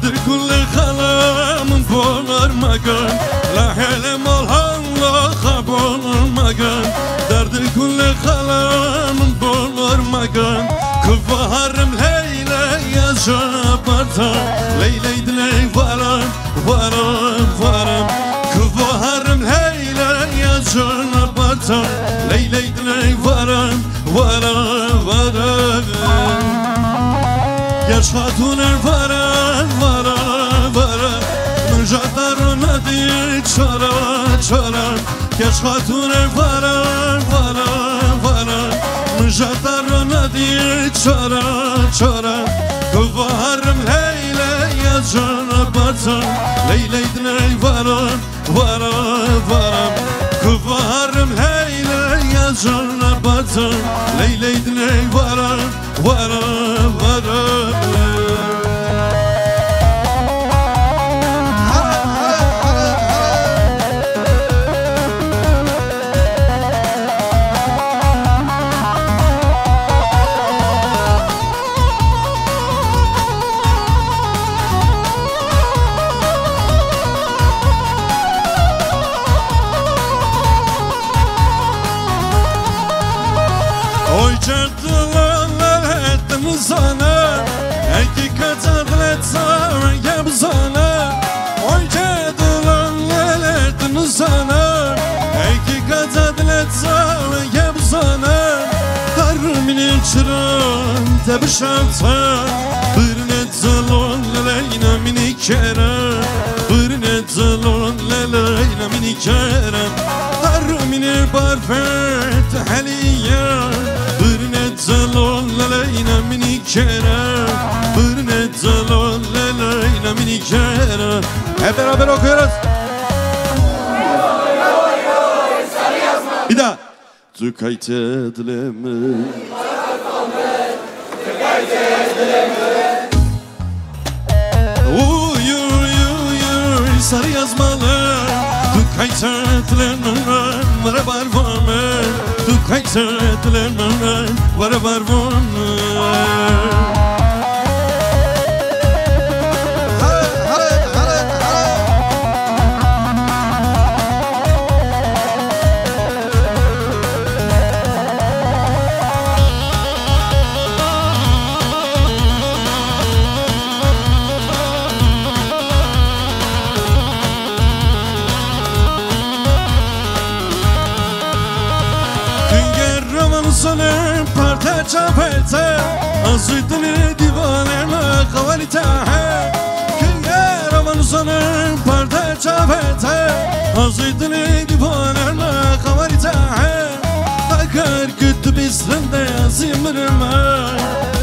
درد كل خلام بولر مكان لا حلم الله خبر مكان درد كل خلام بولر مكان كفهرم ليلى يا شبرتا ليلى دلي ورم ورم ورم كفهرم ليلى يا شبرتا ليلى دلي ورم ورم ورم يا شخاتون الورم ورم ورم من جدار ندي چرا چرا يا شخاتون الورم ورم ورم من جدار ندي چرا چرا كفهرم ليلى يا جنبتا ليلى دني ورم ورم ورم كفهرم ليلى يا جنبتا ليلى دني ورم ورم ورم sana hakikaten sana yabzana oy cedulanletin sana hakikaten sana yabzana harmin çıran tebşanta birnet zalonleyna minikera birnet zalonleyna minikera harmin parfet haliya birnet zalonleyna minikera birnet zalonleyna minikera hep beraber okuyoruz. Bir daha. Tükayte dilemi uy uy uy sarı yazmalı Tükayte dilemi vara barvame Tükayte dilemi vara barvame Sanırım parta çapete Azıydını divaneme kavalite Künger aman sanırım parta çapete Azıydını divaneme kavalite Akar güttü bizlinde yazımırma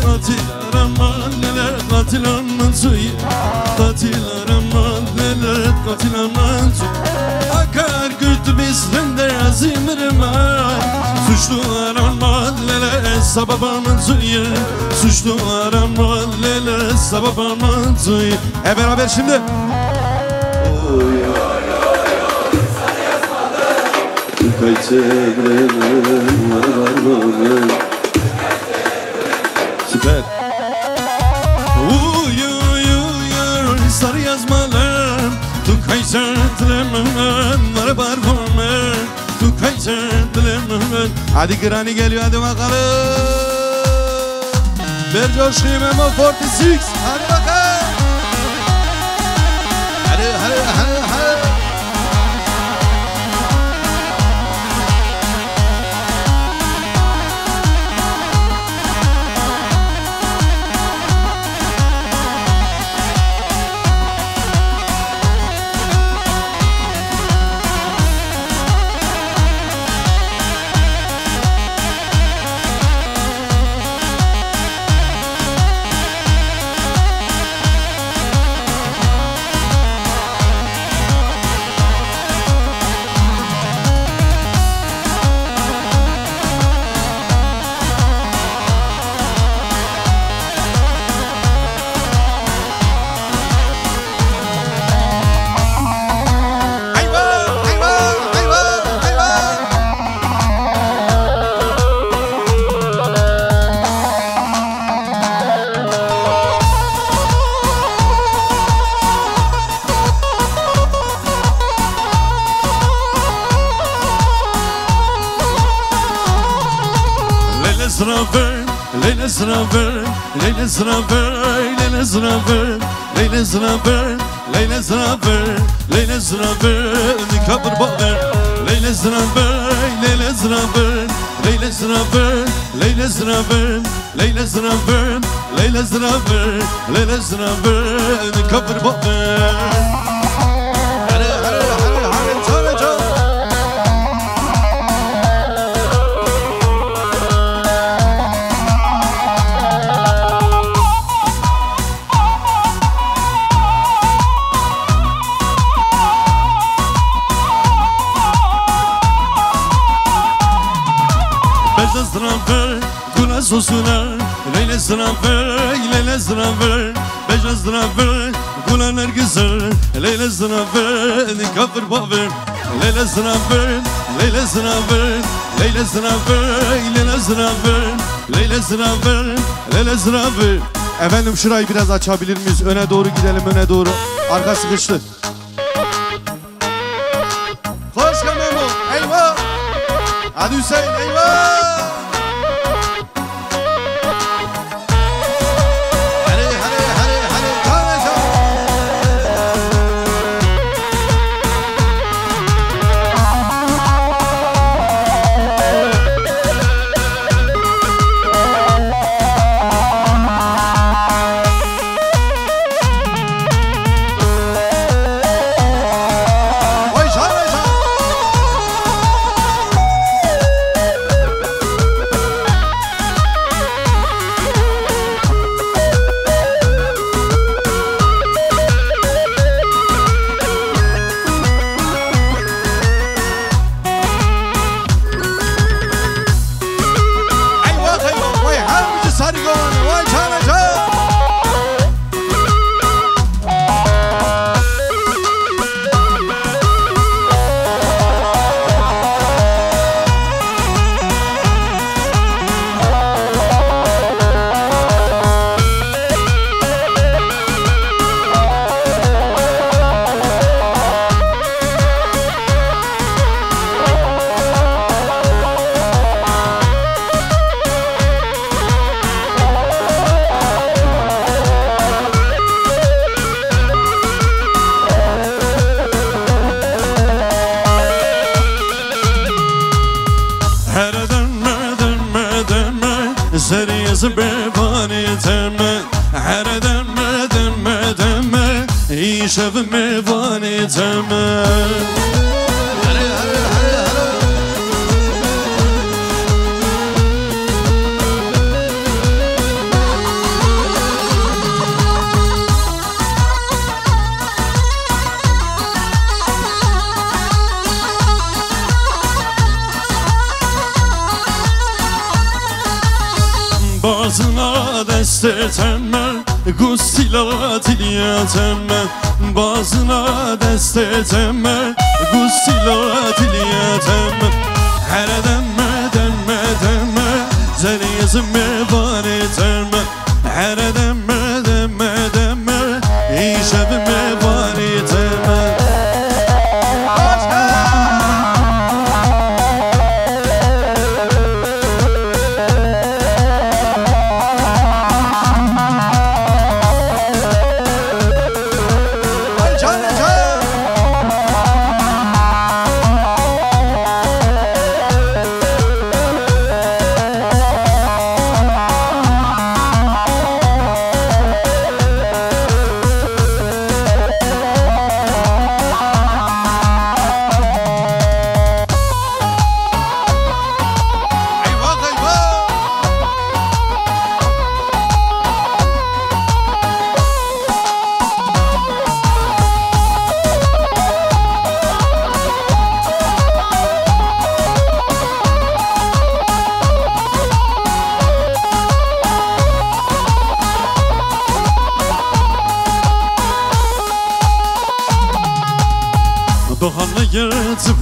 Tatil araman neler tatil aman suyu Tatil araman neler tatil aman suyu Akar güttü bizlinde yazımırma Suçlular amallele sababamın suyu Suçlular amallele sababamın suyu Hep beraber şimdi oy oy oy oy sarı yazmalı Tükayte'lerim var süper uy uy uy oy sarı yazmalı Tükayte'lerim var Hadi Granny geliyor hadi bakalım Ver coşkuyum Memo 46 Hadi bakalım Hadi hadi hadi hadi zraver, Leyla zraver, Leyla zraver, Leyla zraver, Leyla zraver, Leyla zraver, nikabır bağır. Leyla zraver, Leyla zraver, Leyla zraver, Leyla zraver, Leyla zraver, Leyla zraver, Leyla zraver, nikabır bağır. Gula sosuna, Leyla zraver, Leyla zraver, Beja zraver, gula nergizer, Leyla zraver, nikafır bağır. Leyla zraver, Leyla zraver, Leyla zraver, Leyla zraver, Leyla zraver, Leyla zraver. Efendim şurayı biraz açabilir miyiz? Öne doğru gidelim, öne doğru. Arka sıkıştı. Hoş geldin Memo, eyvah. Hadi Hüseyin, eyvah. Şevme vaneteme Bazına desteteme Gustila tiliyateme Bazına desteteme Gustila tiliyateme Her demme demme demme Seni yazıme var eteme Her demme demme demme İşevime var eteme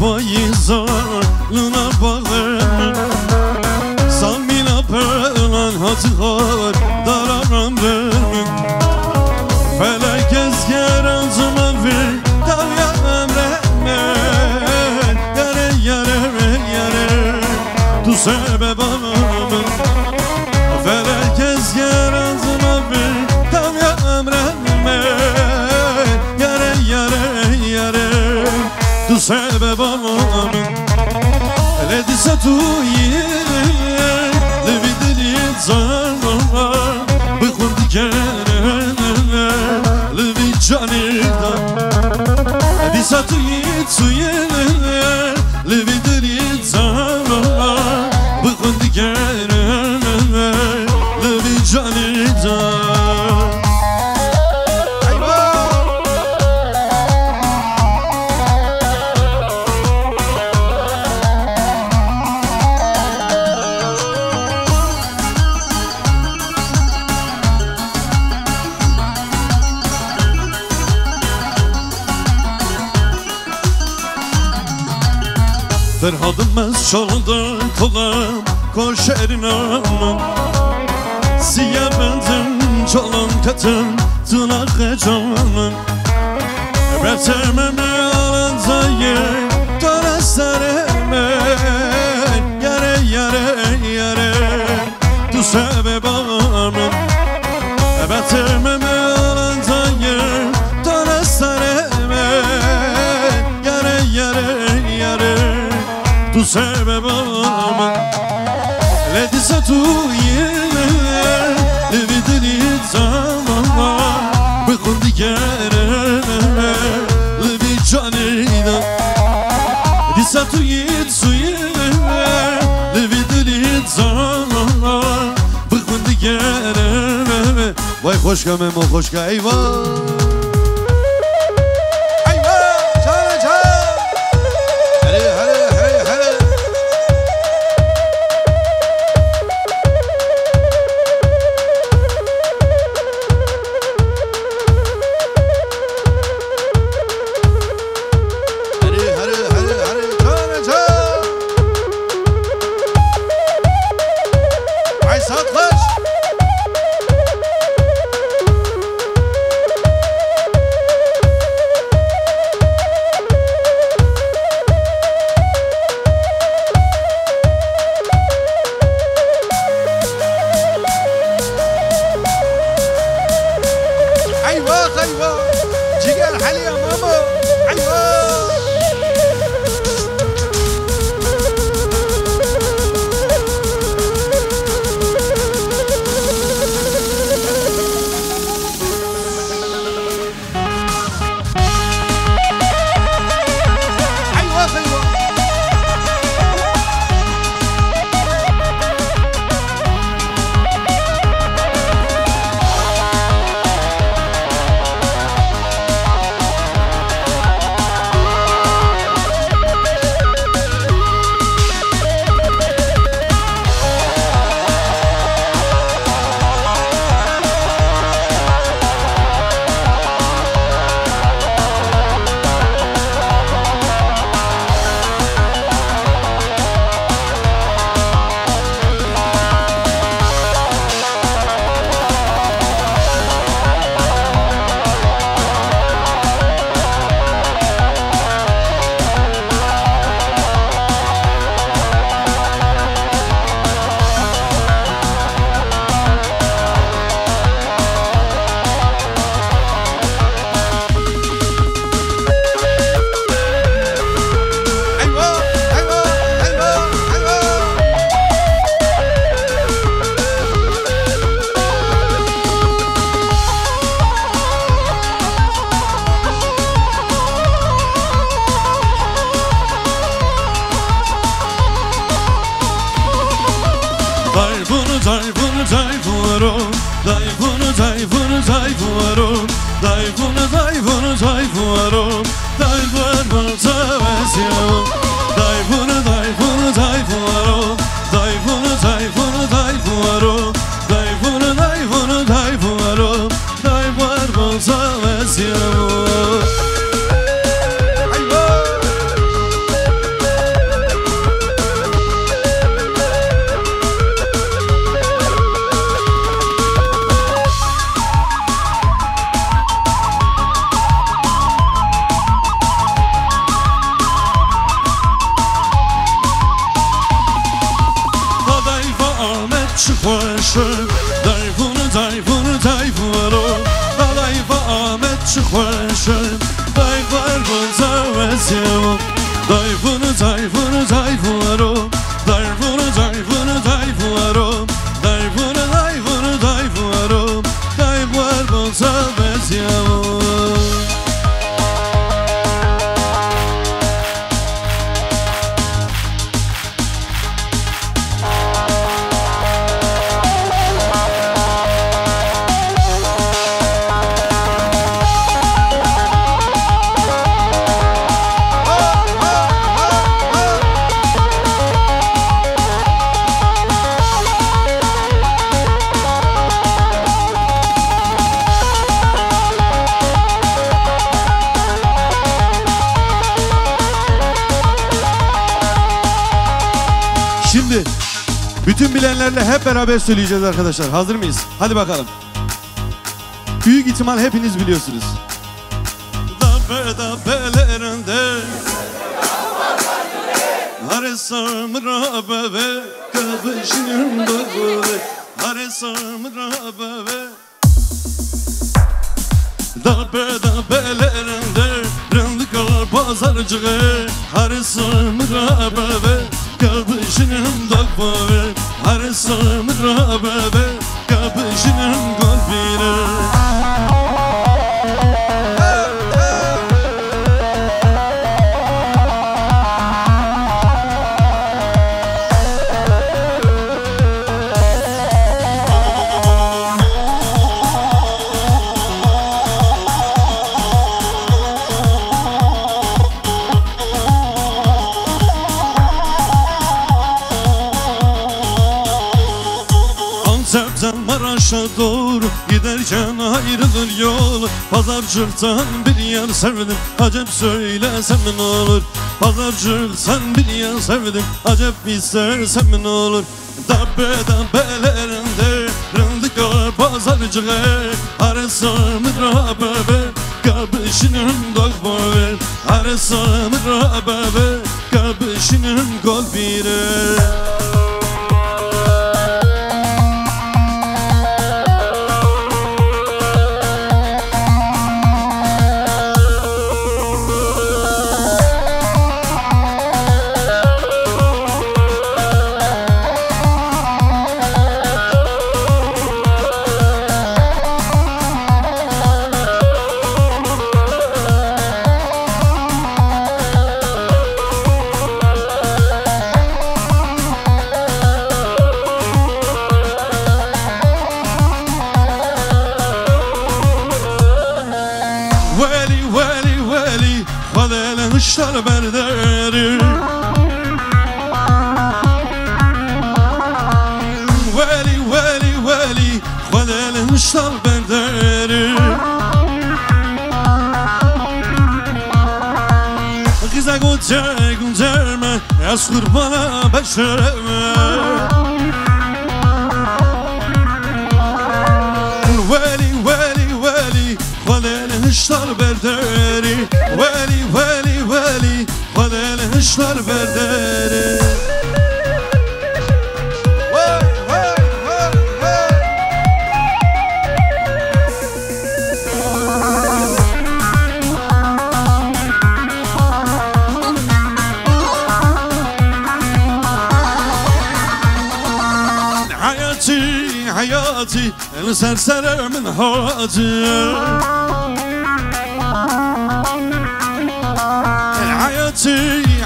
Payizarlığına bağlarım Samina pırlan hatılar dararam vermin Felek ezger ağzıma ver Davya emremen Yare yare yare Tu sebep ağlamın Felek ساتوی لبی دلی زمان بخون دیگره لبی جانی دا دی ساتوی توی لبی دلی زمان بخون دیگره لبی جانی دا Ferhadım ez çaldı kolam koşerin anam Siyah bendim çalan katım tınakı canım Retememe alan zayı Tarasareme Yare yare yare Tu sebep anam Retememe alan zayı Tarasareme Yare yare yare Tu sebep ama Ledi satuye Levi deli zaman Bekun digere Levi canina Ledi satuye suye Levi deli zaman Bekun digere Vay hoşka memo hoşka eyvah Bütün bilenlerle hep beraber söyleyeceğiz arkadaşlar. Hazır mıyız? Hadi bakalım. Büyük ihtimal hepiniz biliyorsunuz. Dabelerinde Haresam rabbe kabışım babule Haresam rabbe Dabelerinde Rındıklar pazarcığı Haresam rabbe kabışım babule Haresam rabbe kabışım kalbine Maraş'a doğru giderken ayrılır yol Pazarcıktan bir yer sevdim acep söylesem ne olur Pazarcıktan bir yer sevdim acep istersem ne olur Dabbelerinde rındıklar pazarcığı Haresam rabbe kabışının dağbave Haresam rabbe kabışının kalbine Kışlar berderi Veli Khalel kışlar berderi Kıza gücerme Yaz kurbana beşereme Veli Khalel kışlar berderi Veli Khalel kışlar berderi Hayati el serserimin hacı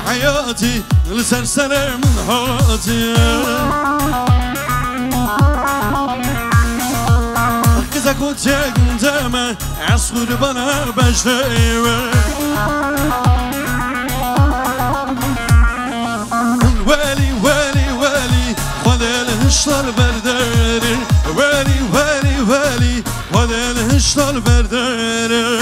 Hayati el serserimin hacı Kıza koçeğin deme az kurbana beşleyve Veli Khalel kışlar berderi Veli Khalel kışlar berderi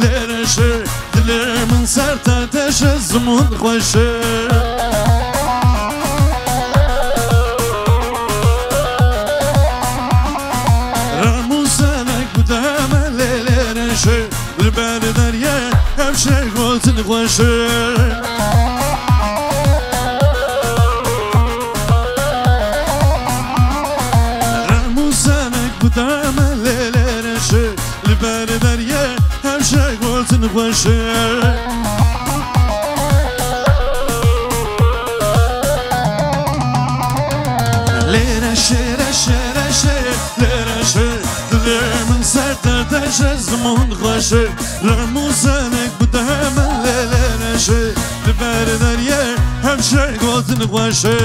Lereşe dilimin sert ateşe zımın khoşe Ramusanek budame lereşe Bilber derye hemşe gotun khoşe Ramusanek budame lereşe Bilber derye hemşe gotun khoşe Lereşe dilimin sert ateşe zımın khoşe Ramusanek budame lereşe Bilber derye hemşe gotun khoşe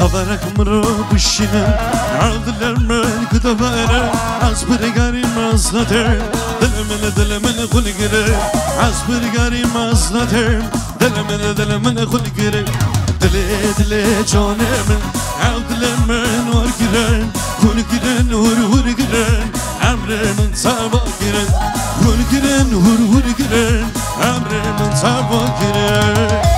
خبرك مرو بشينا عرض الأرمان كتفانا عصبر قاري مصنتر دل من خلقر عصبر قاري مصنتر دل من خلقر دل جاني من عرض الأرمان ورقران خلقران ورقران عمر من سابقران خلقران ورقران عمر من سابقران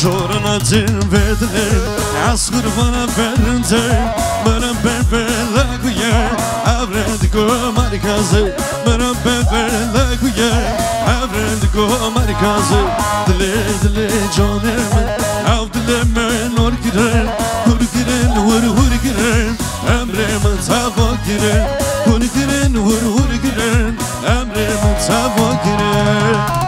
Çoruna cin verdiler Az kurban'a verince Bana beberle kuyar Avrediko marikazı Bana beberle kuyar Avrediko marikazı Dile canımın Av dilemen or girer Hur giren hur girer Emremin tava girer Hur giren hur girer Emremin tava girer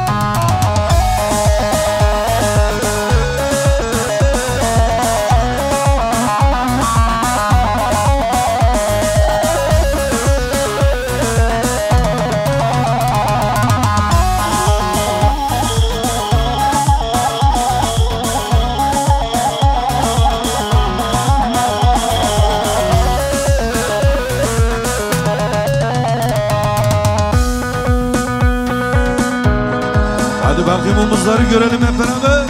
Bakayım omuzları görelim hep beraber.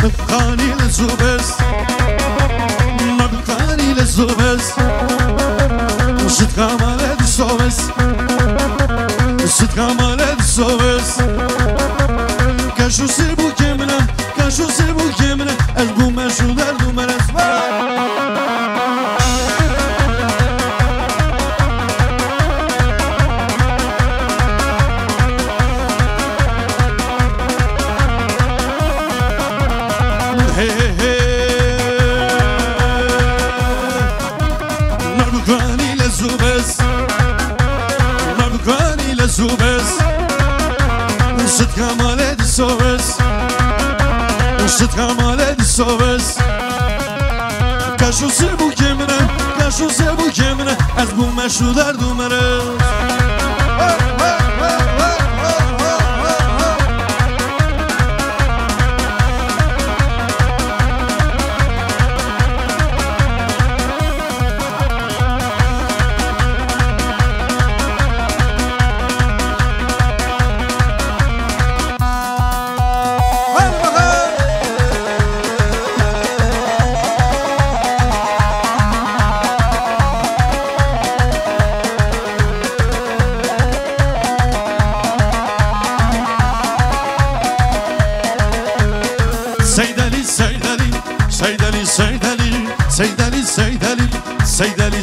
Nabkani zubes, nabkani zubes. Sıt kamale disoves Sıt kamale disoves Kaşu se bu kemine Kaşu se bu kemine Ez bu meşhuler numeres Hey hey hey Nabukani le zubes Nabukani le zubes Sıt kamale disoves Sıt kamale disoves Kaşu se bu kemine Kaşu se bu kemine Ez bu meşhuler numeres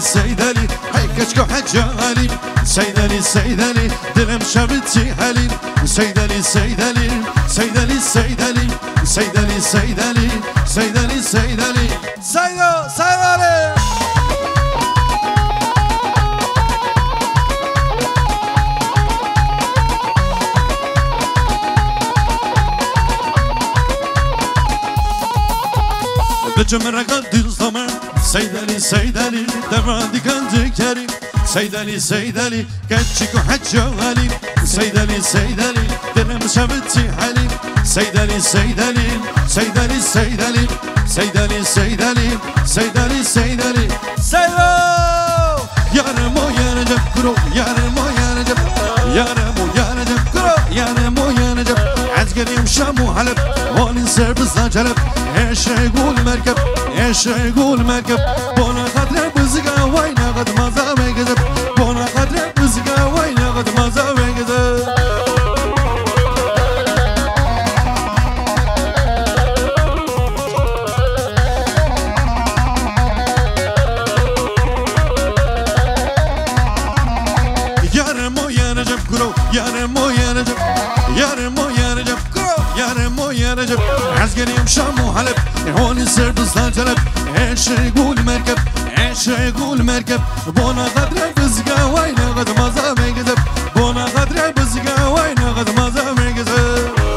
سيدالي هيكشكو حجالي سيدالي دلم شبتي حالي سيدالي بجمع قد الزمان سيدالي دمادي كان ذكري سيدالي كاتشيكو حجالي سيدالي دلم شبتي حالي سيدالي يارمو يانجب كرو يارمو يانجب كرو يارمو يانجب عزقريم شامو حلب هون سربزنا جلب ايش يقول مركب بونا خدر بزقا وين قد مزا بيقذب بونا خدر بزقا وين قد مزا بيقذب نجف عسكريم شام وحلب هون سرد طلب ايش يقول مركب ايش يقول مركب بونا غدر بزقا وين غد مزا ميقذب بونا غدر بزقا وين غد مزا ميقذب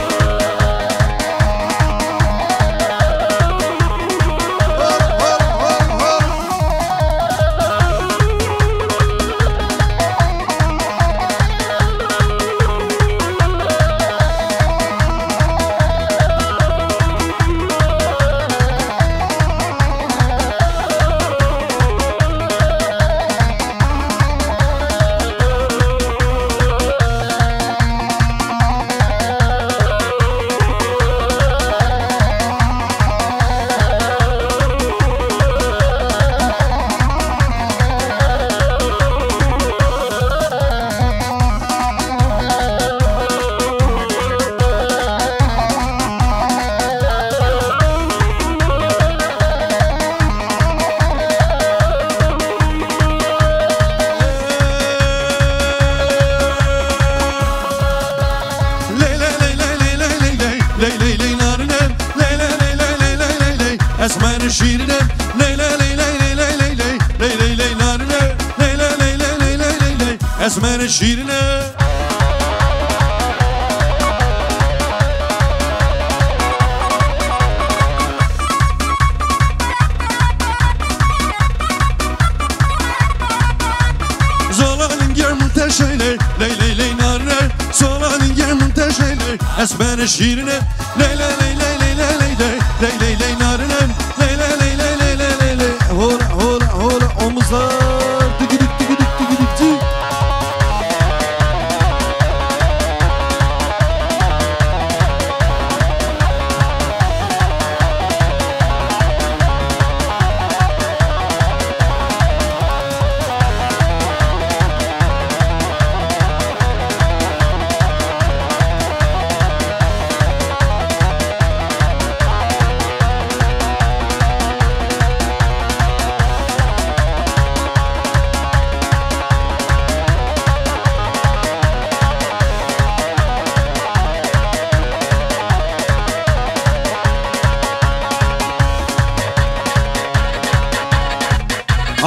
اسمر شیرینه لیلا لیلا لیلا لیلا لیلا لیلا لیلا لیلا لیلا لیلا اسمر شیرینه زولانın germin şeyler لیلا لیلا زولانın germin şeyler esmer şiirine لیلا لیلا لیلا لیلا لیلا لیلا لیلا لیلا لیلا لیلا هولا هولا هولا omuzlar tıkıdık tıkıdık tıkıdık tık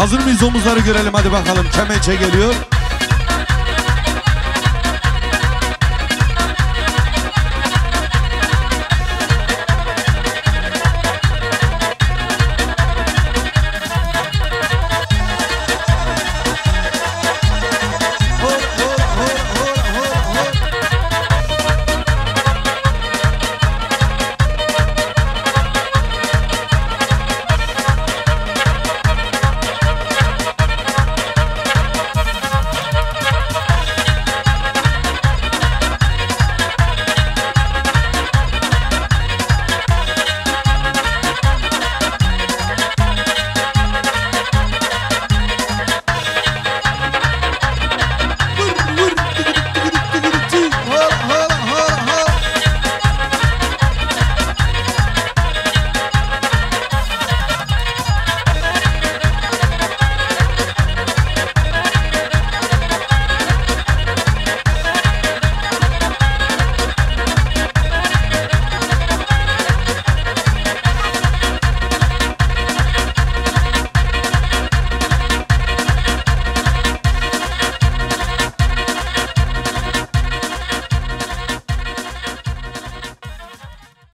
Hazır mıyız, omuzları görelim hadi bakalım. Kemençe geliyor.